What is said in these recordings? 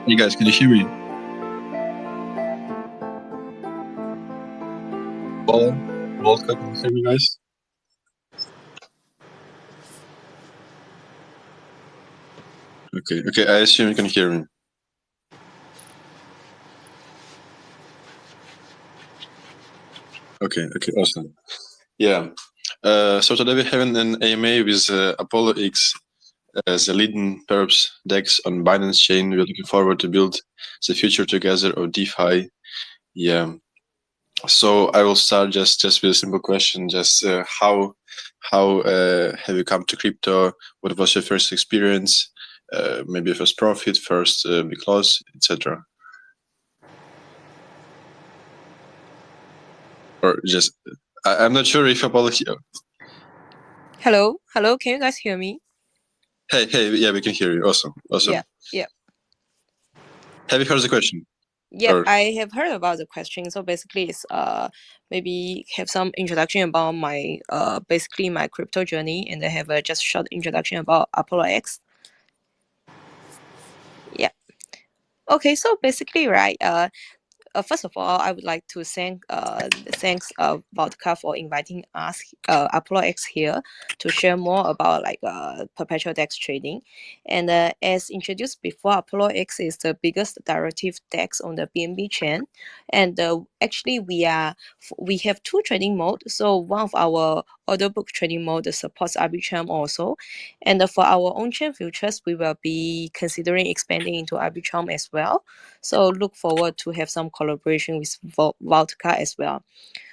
Hey guys, can you hear me? Vaultka, can you hear me, guys? Okay, I assume you can hear me. Okay, awesome. Yeah. So today we're having an AMA with ApolloX as the leading perps DEX on Binance chain. We're looking forward to build the future together of DeFi. Yeah. So I will start just with a simple question. Just how have you come to crypto? What was your first experience? Maybe first profit, first big loss, etc. Or just I'm not sure if Apollo. Hello, can you guys hear me? Hey, yeah, we can hear you. Awesome. Yeah. Have you heard the question? Yep, I have heard about the question. So basically, it's maybe have some introduction about my basically my crypto journey, and I have a just short introduction about ApolloX. Yeah. Okay, so basically, right. First of all, I would like to thanks Vaultka for inviting us ApolloX here to share more about perpetual DEX trading. And as introduced before, ApolloX is the biggest derivative DEX on the BNB chain. And actually, we have two trading modes. So one of our order book trading mode supports Arbitrum also. And for our own chain futures, we will be considering expanding into Arbitrum as well. So look forward to have some collaboration with Vaultka as well.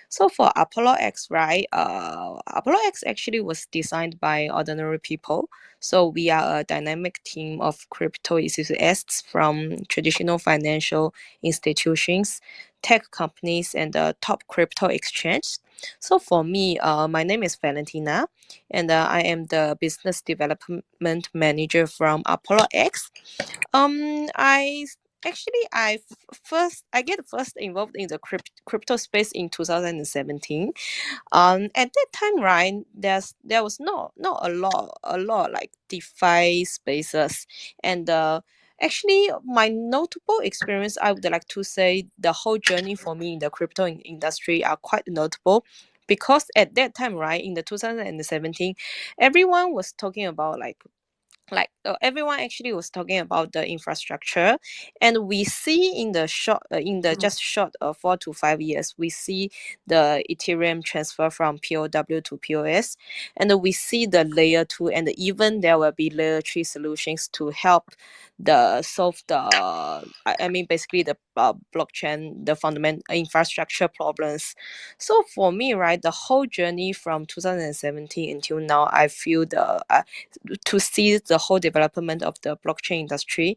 So for ApolloX, right? ApolloX actually was designed by ordinary people. So we are a dynamic team of crypto enthusiasts from traditional financial institutions, tech companies, and the top crypto exchange. So for me, my name is Valentina, and I am the business development manager from ApolloX. I actually I get first involved in the crypto space in 2017. At that time, right, there was not a lot like DeFi spaces, and actually my notable experience, I would like to say the whole journey for me in the crypto industry are quite notable. Because at that time, right, in the 2017, everyone was talking about everyone actually was talking about the infrastructure, and we see in the just short 4 to 5 years, we see the Ethereum transfer from POW to POS, and we see the layer 2, and even there will be layer 3 solutions to help the solve the I mean basically the blockchain, the fundamental infrastructure problems. So for me, right, the whole journey from 2017 until now, I feel to see the whole development of the blockchain industry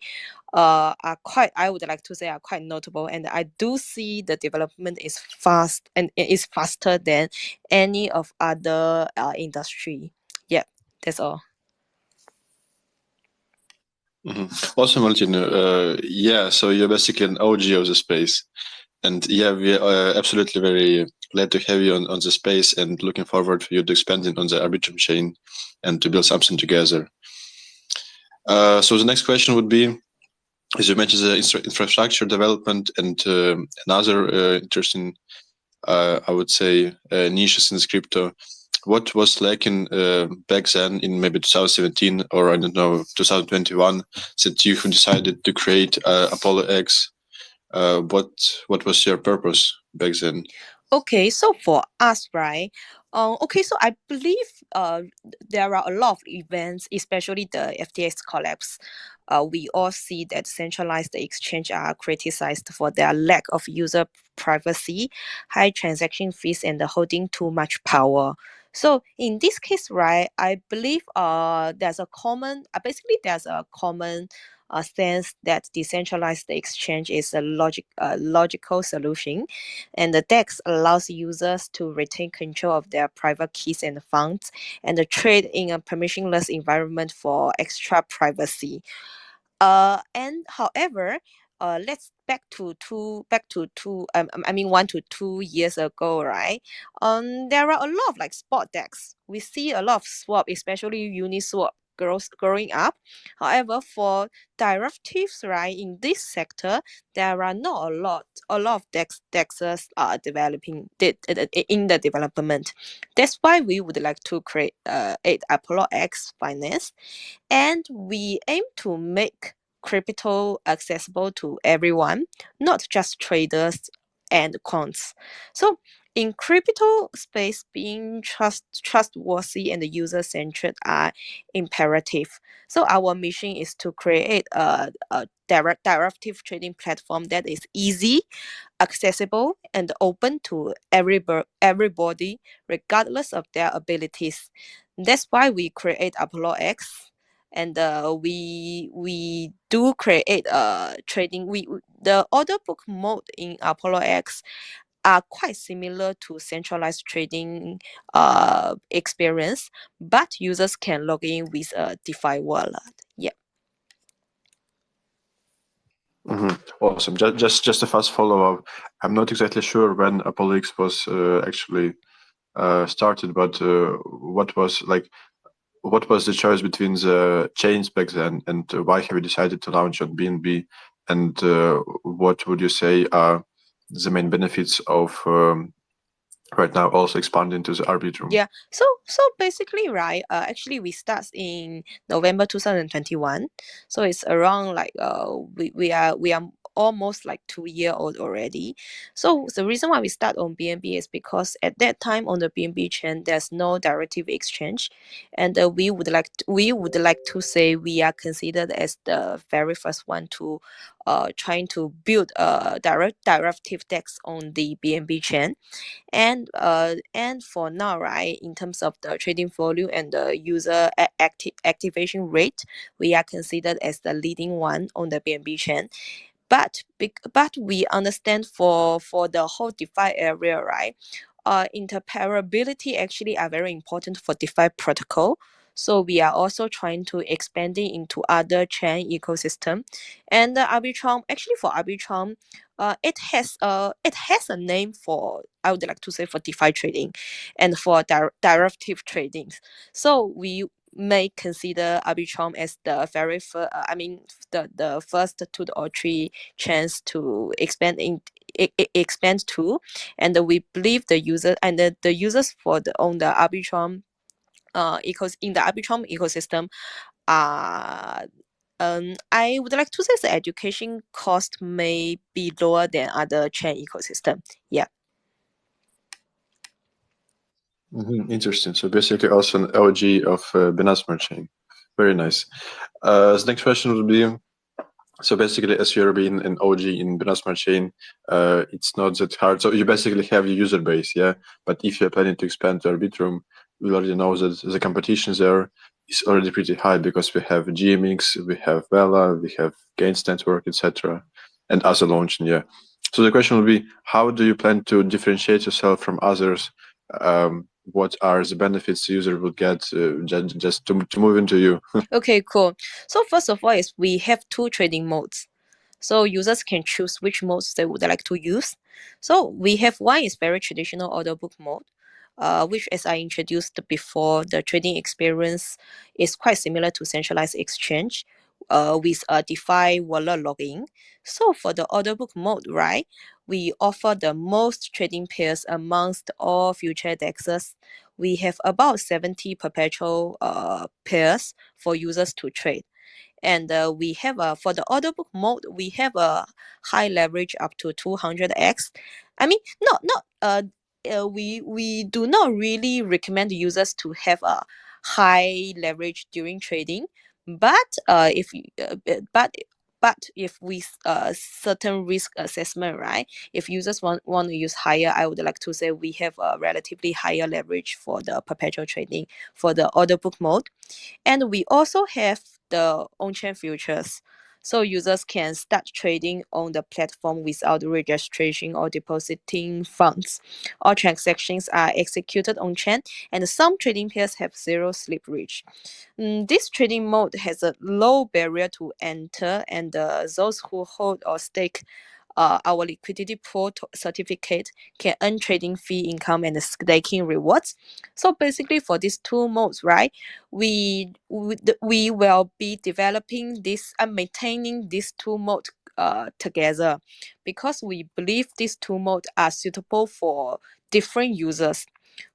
are quite, I would like to say, are quite notable, and I do see the development is fast and it is faster than any of other industry. Yeah, that's all. Awesome, Valentino. Yeah, so you're basically an OG of the space. And yeah, we are absolutely very glad to have you on the space and looking forward for you to expanding on the Arbitrum chain and to build something together. So the next question would be, as you mentioned, the infrastructure development and another interesting, I would say, niches in this crypto. What was lacking back then in maybe 2017 or I don't know 2021 that you decided to create ApolloX? What was your purpose back then? Okay, so for us, right? Okay, so I believe there are a lot of events, especially the FTX collapse. We all see that centralized exchange are criticized for their lack of user privacy, high transaction fees, and holding too much power. So in this case, right, I believe there's a common sense that decentralized exchange is a logical solution, and the DEX allows users to retain control of their private keys and funds, and trade in a permissionless environment for extra privacy. And however, let's back to two. I mean 1 to 2 years ago, right? There are a lot of like spot DEX. We see a lot of swap, especially Uniswap growing up. However, for derivatives, right, in this sector, there are not a lot of DEXs are developing in the development. That's why we would like to create a ApolloX Finance, and we aim to make crypto accessible to everyone, not just traders and quants. So in crypto space, being trustworthy and user-centered are imperative. So our mission is to create a derivative trading platform that is easy, accessible, and open to everybody, regardless of their abilities. That's why we create ApolloX, and we do create trading. The order book mode in ApolloX are quite similar to centralized trading experience, but users can log in with a DeFi wallet. Yeah. Awesome. Just a fast follow-up. I'm not exactly sure when ApolloX was actually started, but what was the choice between the chains back then, and why have you decided to launch on BNB? And what would you say are the main benefits of right now also expanding to the Arbitrum? Yeah. So basically, right, actually we start in November 2021. So it's around like we are almost like 2 year old already. So the reason why we start on BNB is because at that time on the BNB chain there's no derivative exchange, and we would like to say we are considered as the very first one to trying to build a derivative DEX on the BNB chain. And for now, right, in terms of the trading volume and the user activation rate, we are considered as the leading one on the BNB chain. But we understand for the whole DeFi area, right? Interoperability actually are very important for DeFi protocol. So we are also trying to expanding into other chain ecosystem, and Arbitrum, actually for Arbitrum, it has a name for, I would like to say, for DeFi trading, and for derivative trading. So we may consider Arbitrum as the very first, the first 2 or 3 chance to expand to, and we believe the user and the users for the on the Arbitrum in the Arbitrum ecosystem are I would like to say the education cost may be lower than other chain ecosystem. Yeah. Interesting. So basically also an LG of Binance Smart Chain. Very nice. The next question would be, so basically, as you're being an OG in Binance Smart Chain, it's not that hard. So you basically have your user base, yeah? But if you're planning to expand to Arbitrum, we already know that the competition there is already pretty high, because we have GMX, we have Vela, we have Gains Network, etc., and other launching, yeah. So the question will be, how do you plan to differentiate yourself from others? What are the benefits the user will get just to move into you? Okay, cool. So first of all is we have 2 trading modes. So users can choose which modes they would like to use. So we have one is very traditional order book mode, which, as I introduced before, the trading experience is quite similar to centralized exchange, with a DeFi wallet login. So for the order book mode, right, we offer the most trading pairs amongst all future DEXs. We have about 70 perpetual pairs for users to trade. And we have for the order book mode, we have a high leverage up to 200x. I mean, we do not really recommend users to have a high leverage during trading, but if we certain risk assessment, right, if users want to use higher, I would like to say we have a relatively higher leverage for the perpetual trading for the order book mode. And we also have the on-chain futures. So users can start trading on the platform without registration or depositing funds. All transactions are executed on-chain, and some trading pairs have zero slippage. This trading mode has a low barrier to enter, and those who hold or stake our liquidity pool certificate can earn trading fee income and staking rewards. So basically for these two modes, right, we will be developing this and maintaining these two modes together, because we believe these two modes are suitable for different users.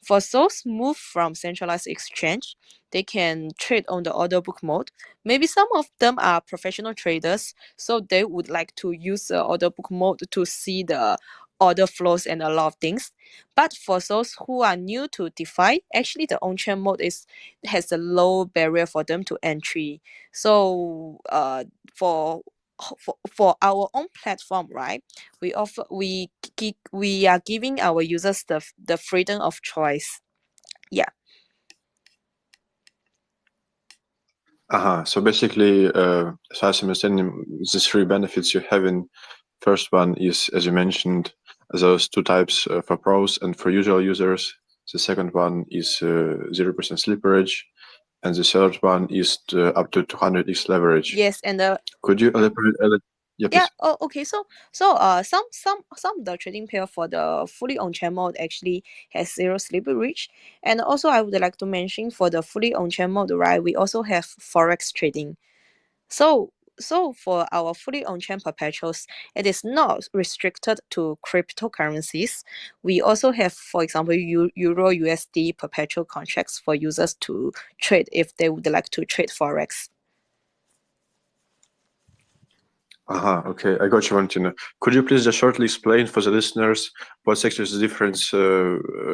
For those moved from centralized exchange, they can trade on the order book mode. Maybe some of them are professional traders, so they would like to use the order book mode to see the order flows and a lot of things. But for those who are new to DeFi, actually the on-chain mode has a low barrier for them to entry. So for our own platform, right, we are giving our users the freedom of choice. Yeah. So basically, so as I'm understanding, the three benefits you have in first one is, as you mentioned, those two types for pros and for usual users. The second one is 0% slipperage, and the third one is up to 200x leverage. Yes, and Could you elaborate? Yeah, please. yeah. Oh, okay. So some of the trading pair for the fully on-chain mode actually has zero slipperage, and also I would like to mention for the fully on-chain mode, right, we also have forex trading. So for our fully on-chain perpetuals, it is not restricted to cryptocurrencies. We also have, for example, Euro USD perpetual contracts for users to trade if they would like to trade forex. Okay, I got you, Valentina. Could you please just shortly explain for the listeners what's actually the difference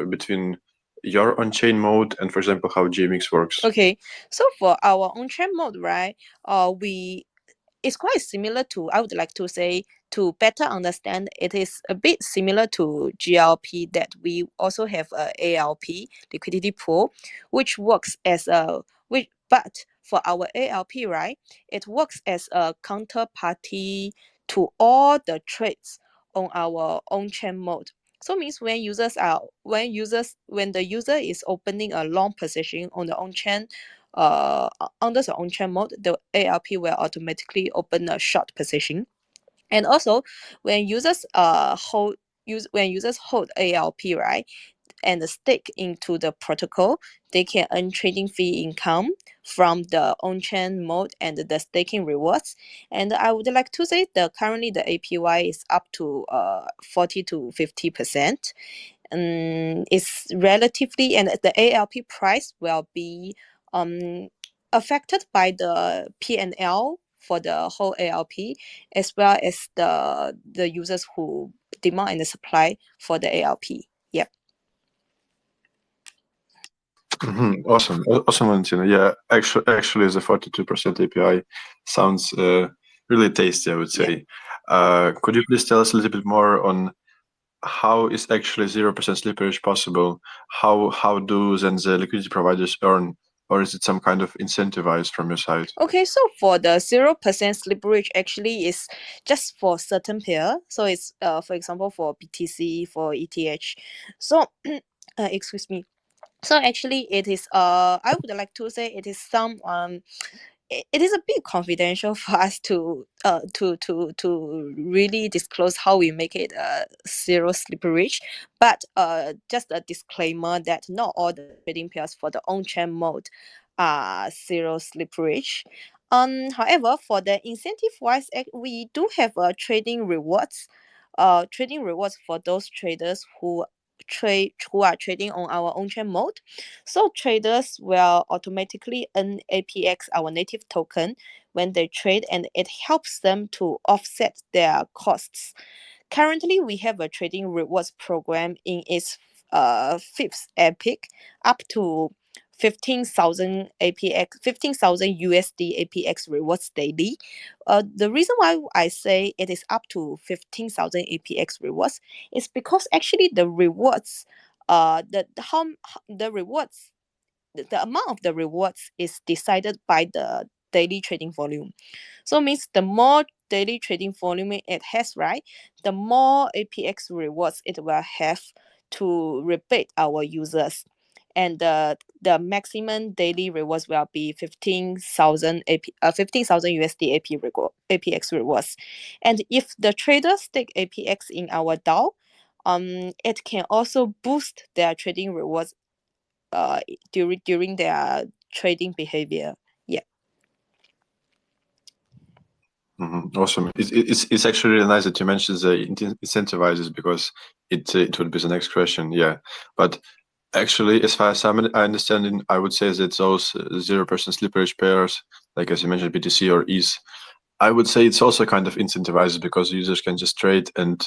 between your on-chain mode and, for example, how GMX works? Okay, so for our on-chain mode, right, it's quite similar to, I would like to say, to better understand, it is a bit similar to GLP, that we also have a ALP, liquidity pool, which works as a but for our ALP, right, it works as a counterparty to all the trades on our on-chain mode. So means when the user is opening a long position on the on-chain, under the on-chain mode, the ALP will automatically open a short position. And also when users hold ALP, right, and stake into the protocol, they can earn trading fee income from the on-chain mode and the staking rewards. And I would like to say that currently the APY is up to 40 to 50%. It's relatively, and the ALP price will be affected by the P&L for the whole ALP, as well as the users who demand and the supply for the ALP. Yep. Awesome, awesome, Valentina. Yeah, actually, the 42% API sounds really tasty, I would say. Could you please tell us a little bit more on how is actually 0% slippage possible? How do then the liquidity providers earn, or is it some kind of incentivized from your side? Okay, so for the 0% slippage actually is just for certain pair. So it's for example for BTC, for ETH. So excuse me. So actually it is I would like to say it is some it is a bit confidential for us to really disclose how we make it zero slipperage. But just a disclaimer that not all the trading pairs for the on-chain mode are zero slipperage. However, for the incentive wise, we do have trading rewards for those traders who are trading on our on-chain mode. So traders will automatically earn APX, our native token, when they trade, and it helps them to offset their costs. Currently, we have a trading rewards program in its fifth epic, up to 15,000 APX, 15,000 USD APX rewards daily. The reason why I say it is up to 15,000 APX rewards is because actually the rewards, the rewards, the amount of the rewards is decided by the daily trading volume. So means the more daily trading volume it has, right, the more APX rewards it will have to rebate our users. and the maximum daily rewards will be 15,000 USD APX rewards. And if the traders stake APX in our DAO, it can also boost their trading rewards during their trading behavior. Yeah. Awesome. It's actually really nice that you mentioned the incentivizers, because it would be the next question. Yeah, but actually, as far as I understand it, I would say that those 0% slippage pairs, like as you mentioned, BTC or ETH, I would say it's also kind of incentivized because users can just trade and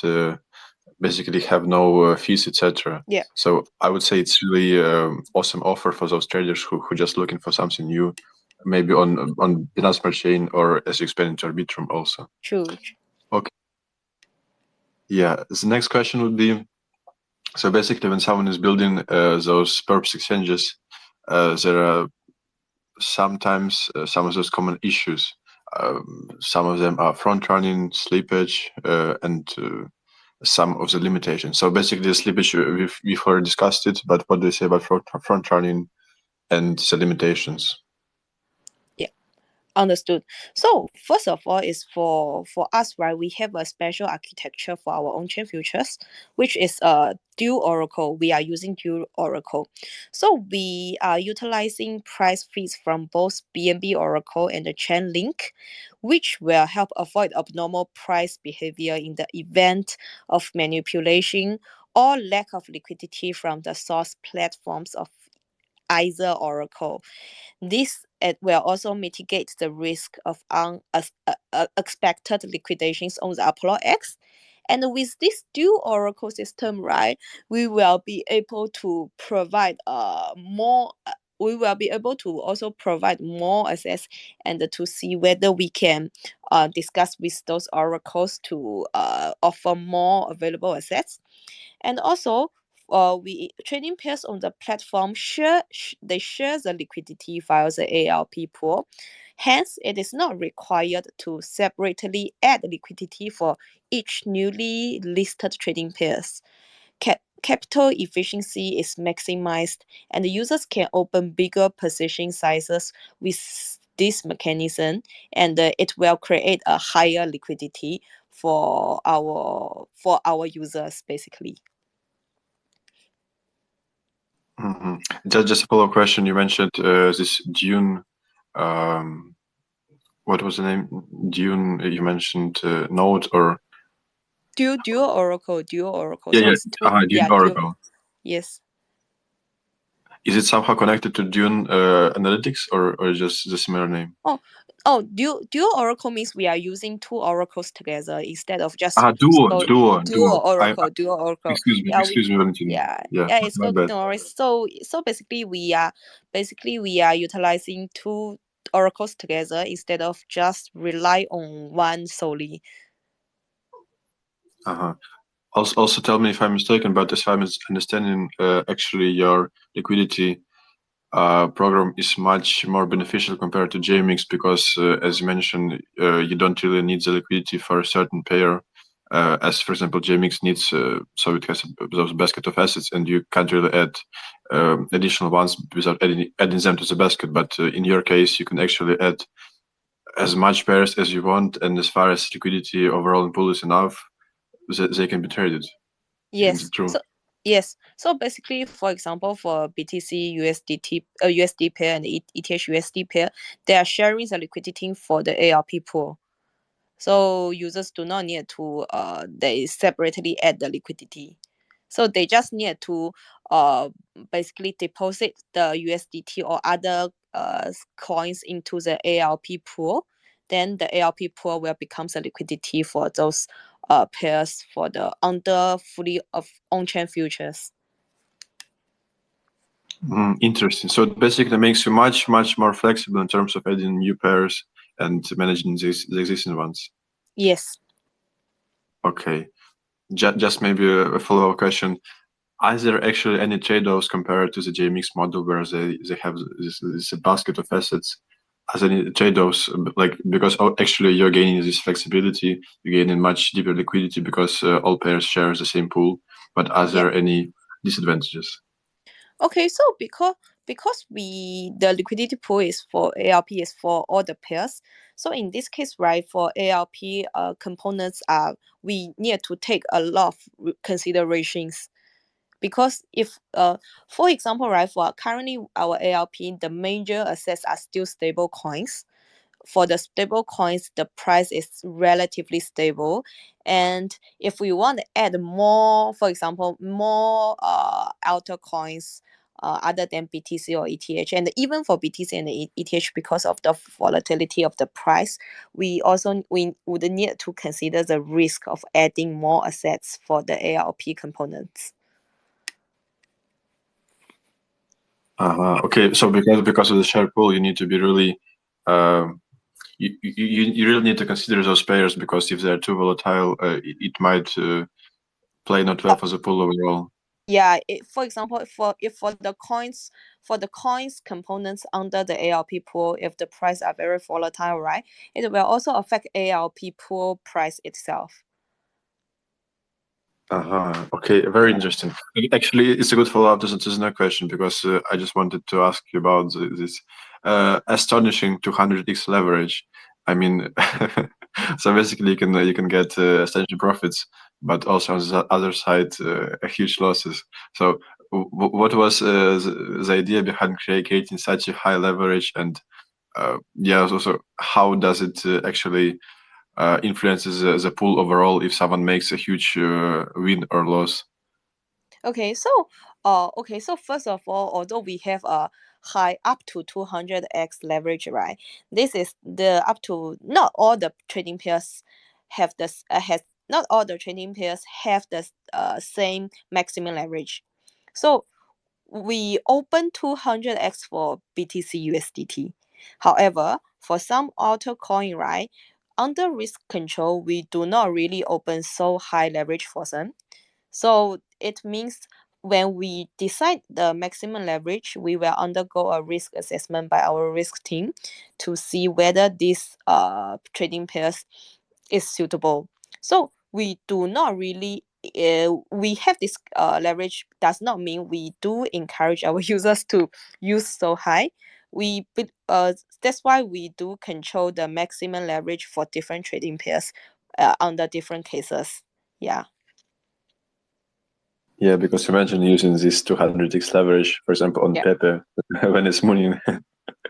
basically have no fees, etc. Yeah. So I would say it's really awesome offer for those traders who just looking for something new, maybe on Binance Smart Chain, or as you explained to Arbitrum also. True. Okay. Yeah. The next question would be, so basically when someone is building those purpose exchanges, there are sometimes some of those common issues. Some of them are front running, slippage, and some of the limitations. So basically, the slippage we've already discussed it, but what do you say about front running and the limitations? Understood. So first of all, is for us, right? We have a special architecture for our on-chain futures, which is dual oracle. We are using dual oracle. So we are utilizing price feeds from both BNB oracle and the chain link, which will help avoid abnormal price behavior in the event of manipulation or lack of liquidity from the source platforms of either oracle. This will also mitigate the risk of unexpected liquidations on the ApolloX. And with this dual oracle system, right, we will be able to provide more. We will be able to also provide more access and to see whether we can discuss with those oracles to offer more available assets. And also, we trading pairs on the platform share the liquidity via the ALP pool. Hence, it is not required to separately add liquidity for each newly listed trading pairs. Capital efficiency is maximized, and the users can open bigger position sizes with this mechanism, and it will create a higher liquidity for our users, basically. Just a follow-up question. You mentioned this Dune. What was the name? Dune. You mentioned Node or Dual oracle. yeah, So yeah. it's two, Dune Oracle. yes. Is it somehow connected to Dune Analytics, or just the similar name? Dual oracle means we are using two oracles together instead of just Duo. dual oracle. Excuse me, Valentin. Yeah, it's my good. bad. No worries. So basically we are utilizing two oracles together instead of just rely on one solely. Also, tell me if I'm mistaken, but as I'm understanding, actually your liquidity program is much more beneficial compared to JMix, because as you mentioned, you don't really need the liquidity for a certain pair, as for example JMix needs, so it has those basket of assets, and you can't really add additional ones without adding them to the basket. But in your case, you can actually add as much pairs as you want, and as far as liquidity overall in pool is enough, they can be traded. Yes. Is it true? Yes. So basically, for example, for BTC USD pair and ETH USD pair, they are sharing the liquidity for the ARP pool. So users do not need to they separately add the liquidity. So they just need to basically deposit the USDT or other coins into the ARP pool. Then the ARP pool will become the liquidity for those pairs for the under fully of on-chain futures. Interesting. So it basically makes you much more flexible in terms of adding new pairs and managing the existing ones. Yes. Okay. Just maybe a follow-up question. Are there actually any trade-offs compared to the JMix model, where they have this basket of assets? Are there any trade-offs, like, because actually you're gaining this flexibility, you're gaining much deeper liquidity because all pairs share the same pool, but are there any disadvantages? Okay, so because the liquidity pool is for ALP is for all the pairs. So in this case, right, for ALP components we need to take a lot of considerations, because if for example, right, for currently our ALP, the major assets are still stable coins. For the stable coins, the price is relatively stable. And if we want to add more, for example, more alter coins other than BTC or ETH, and even for BTC and ETH, because of the volatility of the price, we would need to consider the risk of adding more assets for the ALP components. Okay, so because of the share pool, you need to be really you really need to consider those pairs, because if they're too volatile, it might play not well for the pool overall. Yeah, for example, for the coins components under the ALP pool, if the price are very volatile, right, it will also affect ALP pool price itself. Okay, very interesting. Actually, it's a good follow-up to the next question, because I just wanted to ask you about this astonishing 200x leverage. I mean, so basically you can get astonishing profits, but also on the other side, huge losses. So what was the idea behind creating such a high leverage, and yeah, also how does it actually influences the pool overall if someone makes a huge win or loss? Okay, so first of all, although we have a high up to 200x leverage, right, this is the up to, not all the trading pairs have this has not all the trading pairs have the same maximum leverage. So we open 200x for BTC USDT. However, for some altcoin, right, under risk control, we do not really open so high leverage for them. So it means when we decide the maximum leverage, we will undergo a risk assessment by our risk team to see whether this trading pairs is suitable. So we do not really we have this leverage does not mean we do encourage our users to use so high. That's why we do control the maximum leverage for different trading pairs under different cases. Yeah. Yeah, because imagine using this 200x leverage, for example, on Yeah. Pepe when it's mooning.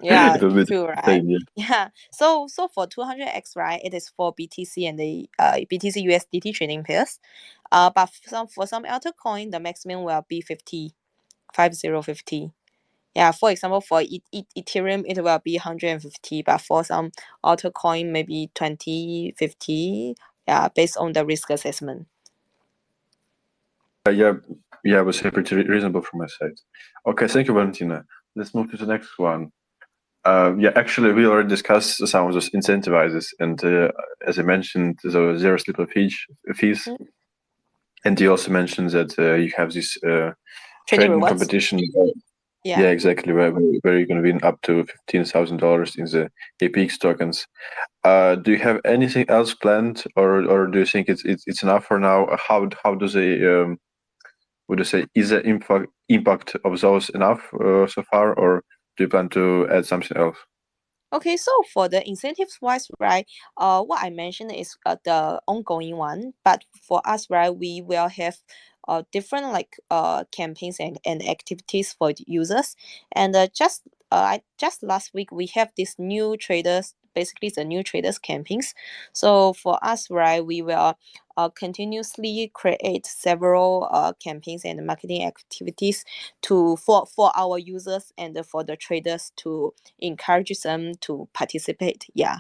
Yeah, It will be true, right? insane, yeah. Yeah. So for 200x, right, it is for BTC and the BTC USDT trading pairs. But for some altcoin, the maximum will be 50, 50. Yeah. For example, for Ethereum, it will be 150, but for some altcoin, maybe 20, 50. Yeah, based on the risk assessment. Yeah, it was pretty reasonable from my side. Okay, thank you, Valentina. Let's move to the next one. Yeah, actually, we already discussed some of those incentivizers, and as I mentioned, the zero slipper fees, and you also mentioned that you have this Trading trading rewards. competition. Yeah. Yeah, exactly. Where you're going to win up to $15,000 in the APX tokens. Do you have anything else planned, or do you think it's enough for now? How does a would you say, is the impact of those enough so far, or do you plan to add something else? Okay, so for the incentives wise, right, what I mentioned is the ongoing one, but for us, right, we will have different like campaigns and activities for the users. And just last week we have this new traders, basically the new traders campaigns. So for us, right, we will continuously create several campaigns and marketing activities for our users and for the traders to encourage them to participate. Yeah.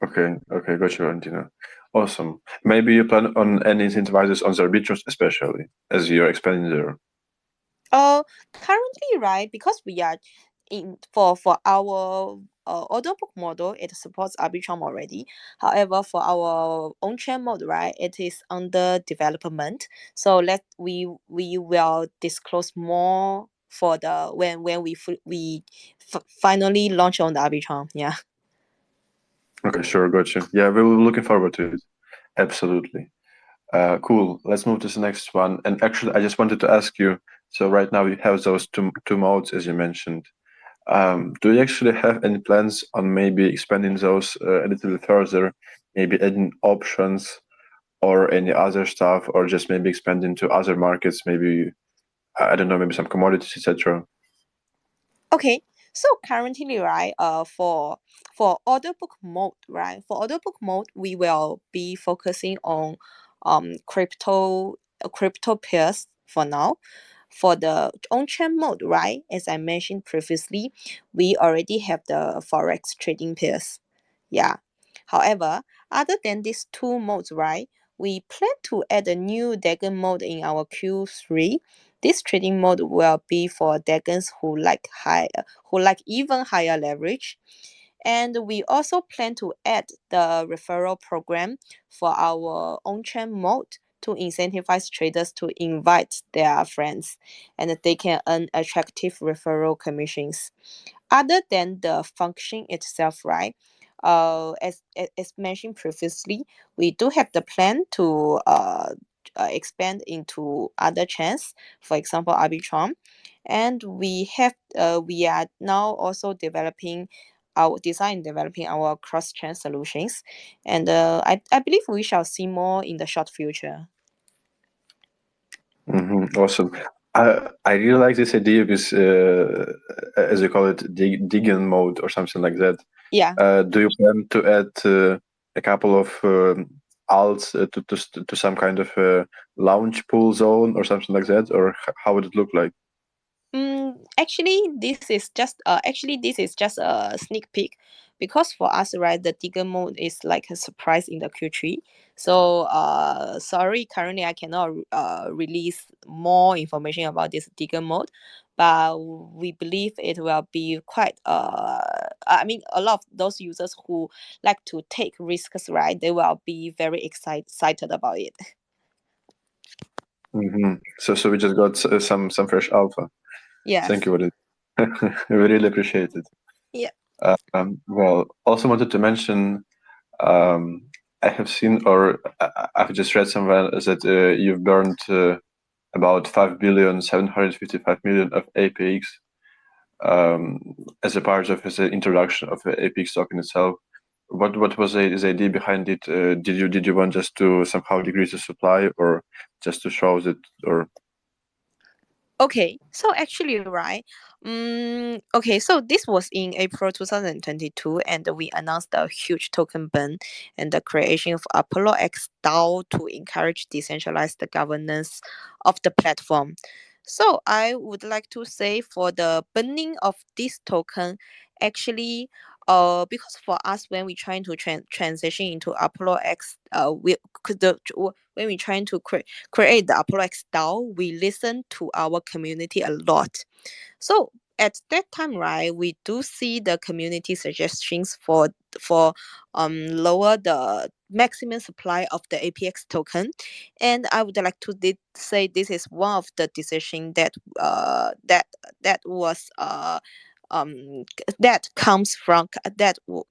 Okay, gotcha, Valentina. Awesome. Maybe you plan on any incentivizers on the arbitrage, especially as you're expanding there. Currently, right, because we are in for our order book model, it supports Arbitrum already. However, for our own chain mode, right, it is under development. So we will disclose more for the when finally launch on the Arbitrum. Yeah. Okay, sure, gotcha. Yeah, we're looking forward to it. Absolutely. Cool. Let's move to the next one. And actually, I just wanted to ask you. So right now you have those two modes, as you mentioned. Do you actually have any plans on maybe expanding those a little bit further, maybe adding options or any other stuff, or just maybe expanding to other markets, maybe, I don't know, maybe some commodities, etc.? Okay, so currently, right, for order book mode, right, for order book mode, we will be focusing on crypto pairs for now. For the on-chain mode, right, as I mentioned previously, we already have the forex trading pairs. Yeah. However, other than these two modes, right, we plan to add a new Dagon mode in our Q3. This trading mode will be for Dagons who like even higher leverage. And we also plan to add the referral program for our on-chain mode to incentivize traders to invite their friends, and they can earn attractive referral commissions. Other than the function itself, right? As mentioned previously, we do have the plan to expand into other chains, for example, Arbitrum, and we are now also developing our cross-chain solutions, and I believe we shall see more in the short future. Awesome. I really like this idea of this, as you call it, digging mode or something like that. Yeah. Do you plan to add a couple of alts to some kind of launch pool zone or something like that, or how would it look like? Actually this is just a sneak peek, because for us, right, the digger mode is like a surprise in the Q3. So sorry, currently I cannot release more information about this digger mode, but we believe it will be quite I mean, a lot of those users who like to take risks, right, they will be very excited about it. So we just got some fresh alpha. Thank Yes. you for it. We really appreciate it. Yeah. Well, also wanted to mention, um, I have seen, or I've just read somewhere that you've burned about 5,755,000,000 of APX as a part of the introduction of the APX token itself. What was the idea behind it? Did you want just to somehow decrease the supply, or just to show that, or? Okay, so actually, right. Okay, so this was in April 2022, and we announced a huge token burn and the creation of ApolloX DAO to encourage decentralized governance of the platform. So I would like to say, for the burning of this token, actually, because for us, when we trying to transition into ApolloX, we could the when we trying to create the ApolloX DAO, we listen to our community a lot. So at that time, right, we do see the community suggestions for lower the maximum supply of the APX token, and I would like to say this is one of the decision that was that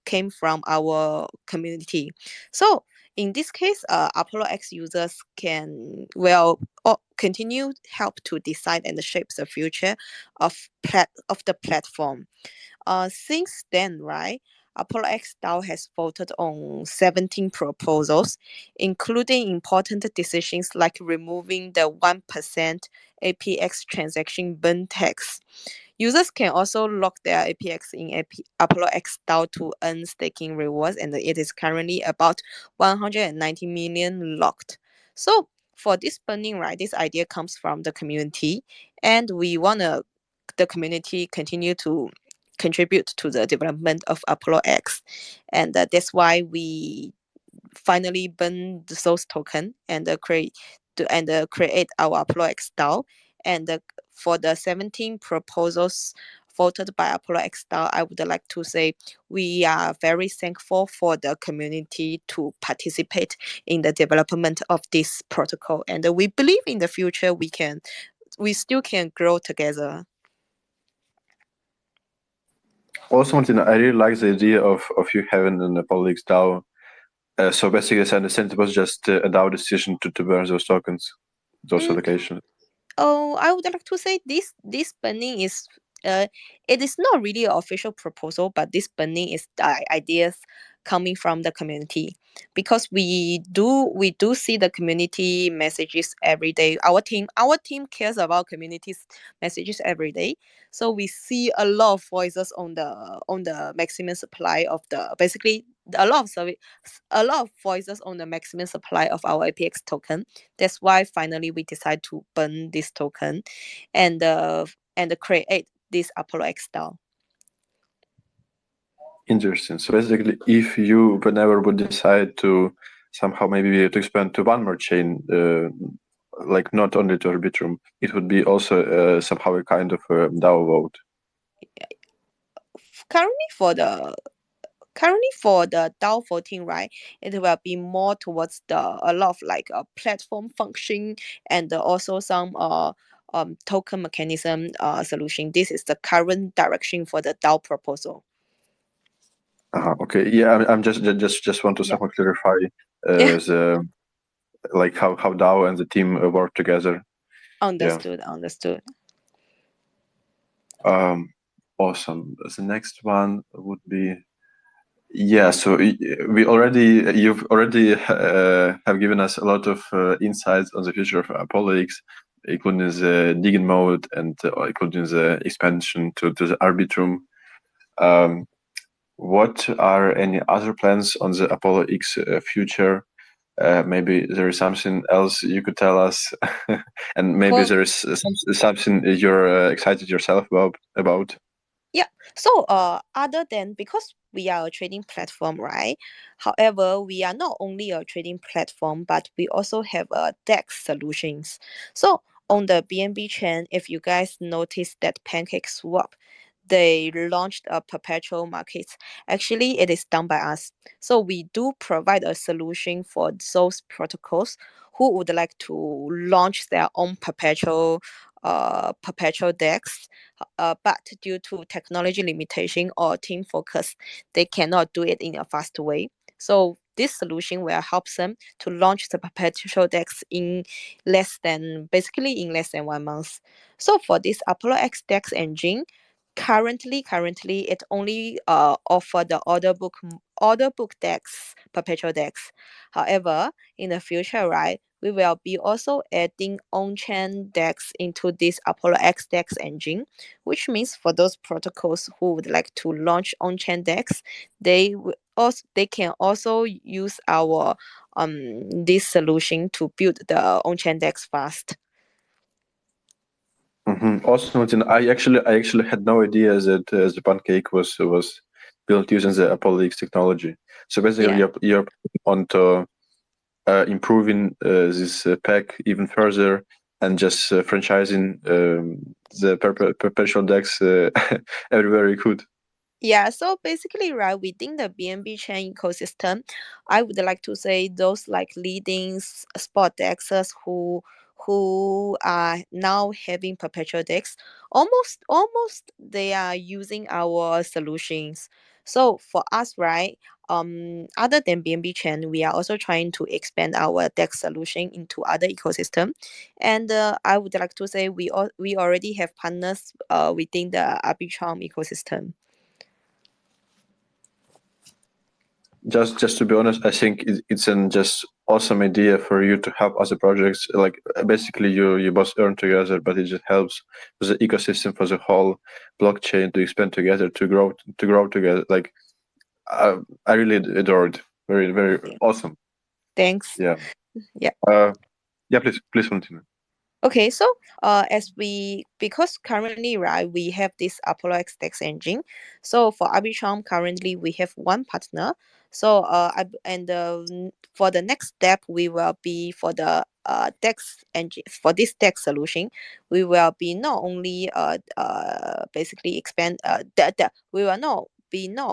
came from our community. So in this case, ApolloX users can continue help to decide and shape the future of the platform. Since then, right, ApolloX DAO has voted on 17 proposals, including important decisions like removing the 1% APX transaction burn tax. Users can also lock their APX in ApolloX DAO to earn staking rewards, and it is currently about 190 million locked. So for this burning, right, this idea comes from the community, and we want the community continue to contribute to the development of ApolloX, and that's why we finally burn those token and create our ApolloX DAO. And for the 17 proposals voted by ApolloX DAO, I would like to say we are very thankful for the community to participate in the development of this protocol, and we believe in the future we still can grow together. Also, Martina, I really like the idea of you having an ApolloX DAO So basically, as I understand, it was just a DAO decision to burn those tokens, those Mm, allocations. Oh, I would like to say this burning is it is not really an official proposal, but this burning is ideas coming from the community, because we do see the community messages every day. Our team cares about communities messages every day, so we see a lot of voices on the maximum supply of the basically a lot of a lot of voices on the maximum supply of our APX token. That's why finally we decide to burn this token and create this ApolloX DAO. Interesting. So basically, if you whenever would decide to somehow maybe to expand to one more chain, like not only to Arbitrum, it would be also somehow a kind of a DAO vote. Currently for the DAO voting, right, it will be more towards a lot of like a platform function and also some token mechanism solution. This is the current direction for the DAO proposal. Okay. Yeah, I'm just want to somehow clarify Yeah. the like how DAO and the team work together. Understood. Awesome. The next one would be so you've already have given us a lot of insights on the future of ApolloX, including the digging mode and including the expansion to the Arbitrum. What are any other plans on the ApolloX future? Maybe there is something else you could tell us, and maybe there is something you're excited yourself about. Yeah. So other than, because we are a trading platform, right? However, we are not only a trading platform, but we also have a DEX solutions. So on the BNB chain, if you guys notice that PancakeSwap, they launched a perpetual market. Actually, it is done by us. So we do provide a solution for those protocols who would like to launch their own perpetual DEX, but due to technology limitation or team focus, they cannot do it in a fast way. So this solution will help them to launch the perpetual DEX in basically in less than 1 month. So for this ApolloX DEX engine, currently it only offer the order book DEX, perpetual DEX. However, in the future, right, we will be also adding on-chain DEX into this ApolloX DEX engine, which means for those protocols who would like to launch on-chain DEX, they can also use our this solution to build the on-chain DEX fast. Awesome. And I actually had no idea that the pancake was built using the ApolloX technology. So basically, you're on to improving this pack even further and just franchising the perpetual DEX everywhere you could. Yeah, so basically, right, within the BNB chain ecosystem, I would like to say those like leading spot dexers who are now having perpetual dex, almost they are using our solutions. So for us, right, other than BNB chain, we are also trying to expand our dex solution into other ecosystem, and I would like to say we already have partners within the Arbitrum ecosystem. Just to be honest, I think it's an just awesome idea for you to help other projects. Like basically, you both earn together, but it just helps with the ecosystem for the whole blockchain to expand together, to grow together. Like I really adored. Very awesome. Thanks. Yeah. Yeah. Yeah. Please continue. Okay, so because currently, right, we have this ApolloX DEX engine. So for Arbitrum, currently we have one partner. So for the next step, we will be for the DEX engine, for this DEX solution, we will be not only basically expand we will not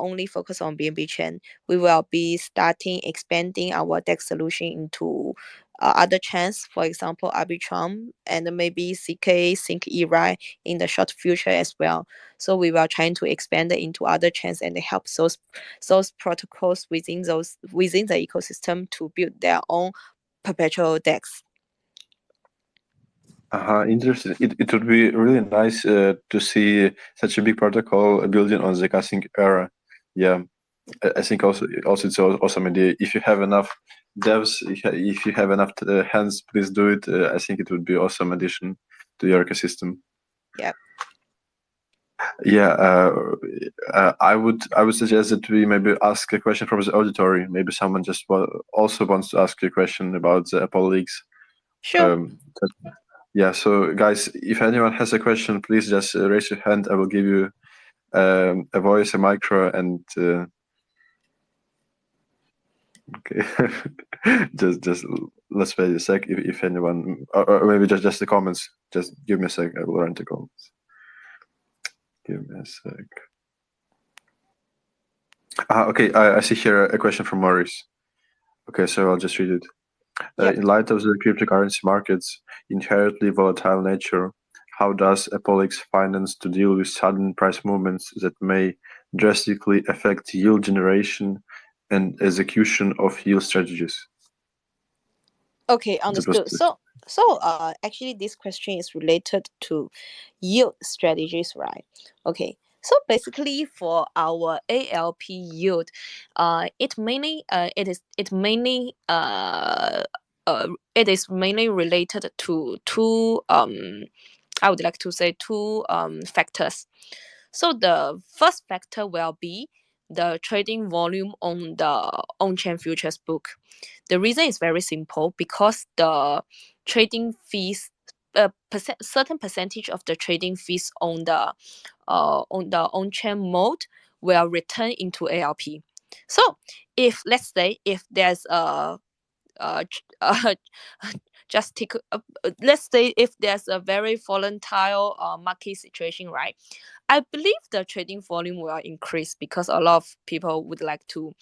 only focus on BNB chain, we will be starting expanding our DEX solution into other chains, for example, Arbitrum and maybe CK, Sync ERI in the short future as well. So we were trying to expand it into other chains and help those protocols within the ecosystem to build their own perpetual DEX. Interesting. It would be really nice to see such a big protocol building on the casing era. Yeah, I think also it's an awesome idea. If you have enough devs, if you have enough hands, please do it. I think it would be awesome addition to your ecosystem. Yeah. Yeah, I would suggest that we maybe ask a question from the auditory. Maybe someone just also wants to ask you a question about the ApolloX. Sure. Yeah, so guys, if anyone has a question, please just raise your hand. I will give you a voice, a micro, and okay, just let's wait a sec. If anyone, or maybe just the comments. Just give me a sec. I will run the comments. Give me a sec. Okay, I see here a question from Maurice. Okay, so I'll just read it. Yep. In light of the cryptocurrency market's inherently volatile nature, how does ApolloX finance to deal with sudden price movements that may drastically affect yield generation and execution of yield strategies? Okay, understood. So actually this question is related to yield strategies, right? Okay. So basically for our ALP yield, it is mainly related to two I would like to say two factors. So the first factor will be the trading volume on the on-chain futures book. The reason is very simple because the trading fees, certain percentage of the trading fees on the on-chain mode will return into ALP. So if let's say if there's a just take let's say if there's a very volatile market situation, right? I believe the trading volume will increase because a lot of people would like to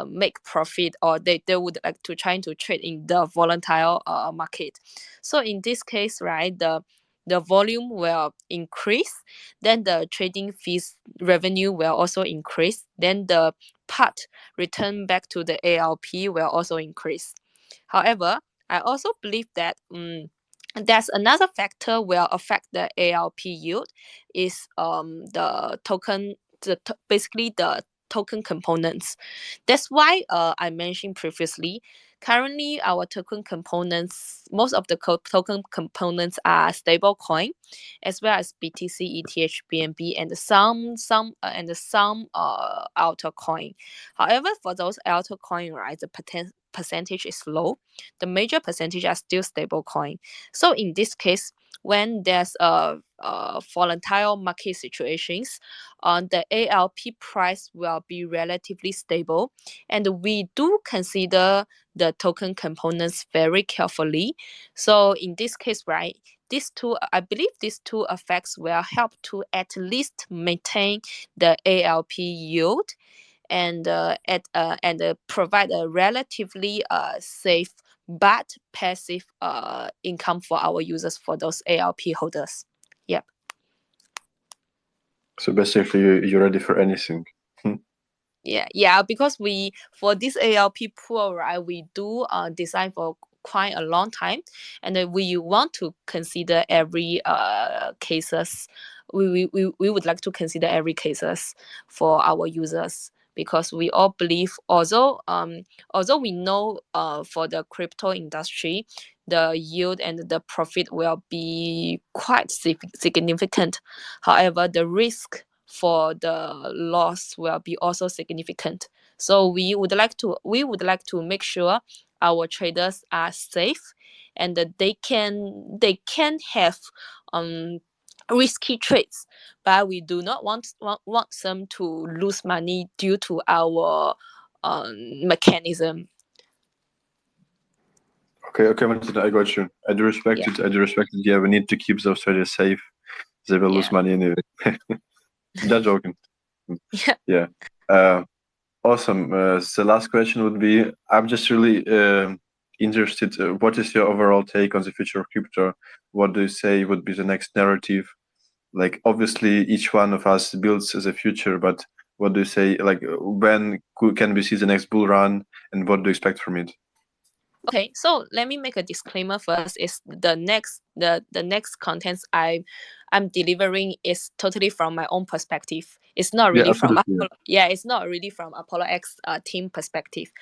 make profit, or they would like to try to trade in the volatile market. So in this case, right, the volume will increase, then the trading fees revenue will also increase, then the part return back to the ALP will also increase. However, I also believe that there's another factor will affect the ALP yield is the token, basically the token components. That's why I mentioned previously. Currently, our token components, most of the token components are stable coin, as well as BTC, ETH, BNB, and some alto coin. However, for those alto coin, right, the percentage is low. The major percentage are still stable coin. So in this case, when there's a volatile market situations, the ALP price will be relatively stable, and we do consider the token components very carefully. So in this case, right, I believe these two effects will help to at least maintain the ALP yield and provide a relatively safe but passive income for our users, for those ALP holders. Yep. So basically, you're ready for anything. Yeah, because we, for this ALP pool, right, we do design for quite a long time, and we want to consider every cases. We would like to consider every cases for our users, because we all believe, although we know for the crypto industry, the yield and the profit will be quite significant. However, the risk for the loss will be also significant. So we would like to make sure our traders are safe, and that they can have risky trades, but we do not want them to lose money due to our mechanism. Okay, Martina, I got you. I do respect it. I do respect it. Yeah, we need to keep those traders safe. They will lose money anyway. Just joking. Yeah. Awesome. The last question would be: I'm just really interested. What is your overall take on the future of crypto? What do you say would be the next narrative? Like, obviously, each one of us builds the future, but what do you say? Like, when can we see the next bull run, and what do you expect from it? Okay, so let me make a disclaimer first. Is the next contents I'm delivering is totally from my own perspective. It's not really from it's not really from ApolloX team perspective.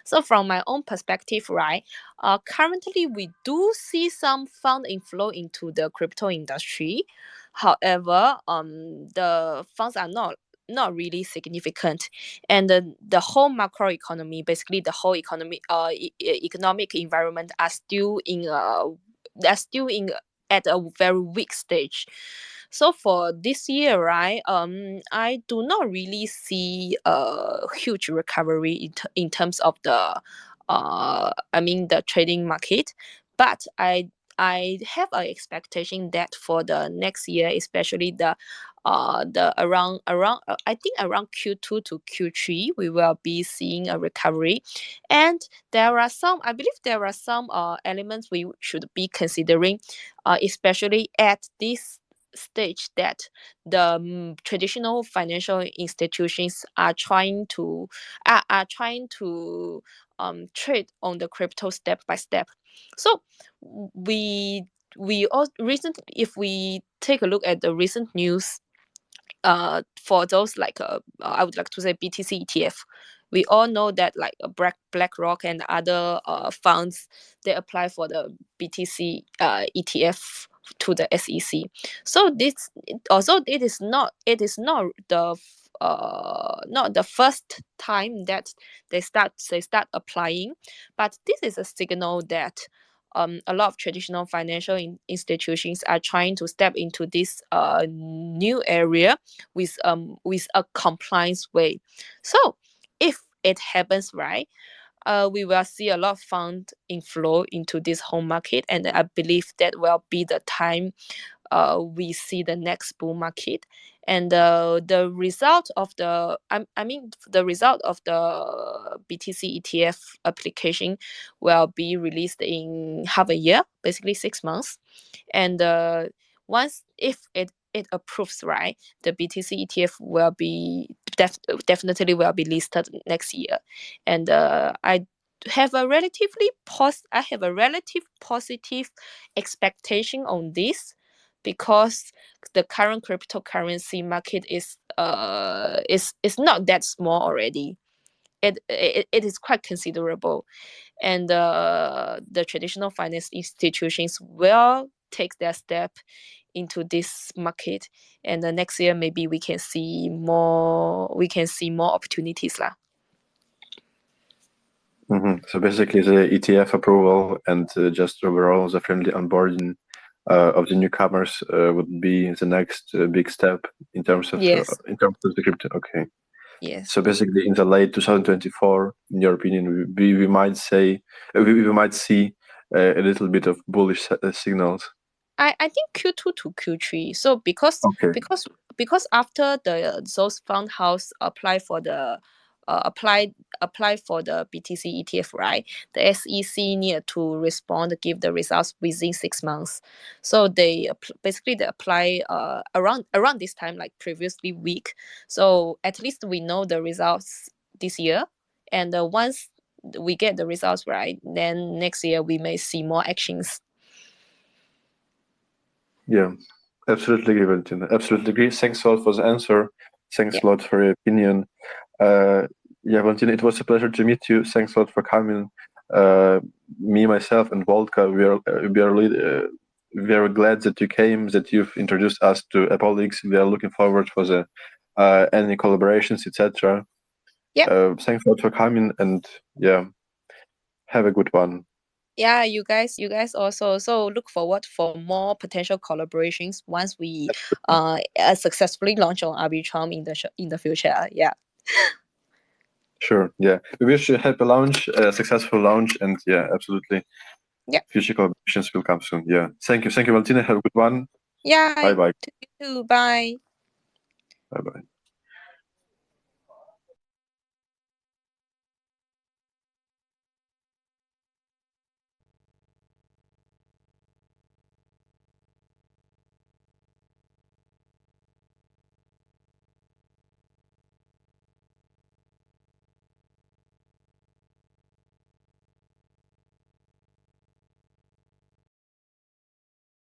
So from my own perspective, right? Currently we do see some fund inflow into the crypto industry. However, the funds are not really significant, and the whole macro economy, basically the whole economic environment are still in at a very weak stage. So for this year, right, I do not really see a huge recovery in terms of the the trading market, but I have an expectation that for the next year, especially the around I think around Q2 to Q3, we will be seeing a recovery, and I believe there are some elements we should be considering, especially at this stage that the traditional financial institutions are trying to trade on the crypto step by step. So we all recently, if we take a look at the recent news, for those like I would like to say BTC ETF, we all know that like BlackRock and other funds, they apply for the BTC ETF to the SEC. So this also it is not not the first time that they start applying, but this is a signal that a lot of traditional financial institutions are trying to step into this new area with a compliance way. So if it happens right, we will see a lot of fund inflow into this home market, and I believe that will be the time we see the next bull market. And the result of the the result of the BTC ETF application will be released in half a year, basically 6 months. And once if it approves right, the BTC ETF will be definitely will be listed next year. And I have a relative positive expectation on this, because the current cryptocurrency market is not that small already. It is quite considerable, and the traditional finance institutions will take their step into this market, and the next year maybe we can see more opportunities lah. So basically, the ETF approval and just overall the friendly onboarding of the newcomers would be the next big step in terms of the crypto. Okay. Yes. So basically, in the late 2024, in your opinion, we might say we might see a little bit of bullish signals. I think Q2 to Q3. So because after those fund house apply for the BTC ETF, right? The SEC need to respond, give the results within 6 months. So they basically they apply around this time, like previously week. So at least we know the results this year, and once we get the results right, then next year we may see more actions. Yeah, absolutely agree, Valentina. Absolutely agree. Thanks a lot for the answer. Thanks a lot for your opinion. Valentina, it was a pleasure to meet you. Thanks a lot for coming. Me, myself, and Vaultka, we are very glad that you came, that you've introduced us to ApolloX. We are looking forward for the any collaborations, etc. Thanks a lot for coming, and have a good one. Yeah, you guys also. So look forward for more potential collaborations once we successfully launch on Arbitrum in the future. Yeah. Sure. Yeah. We wish you a happy launch, a successful launch, and absolutely. Yeah. Future collaborations will come soon. Yeah. Thank you. Thank you, Valentina. Have a good one. Yeah. Bye bye. You too. Bye. Bye bye.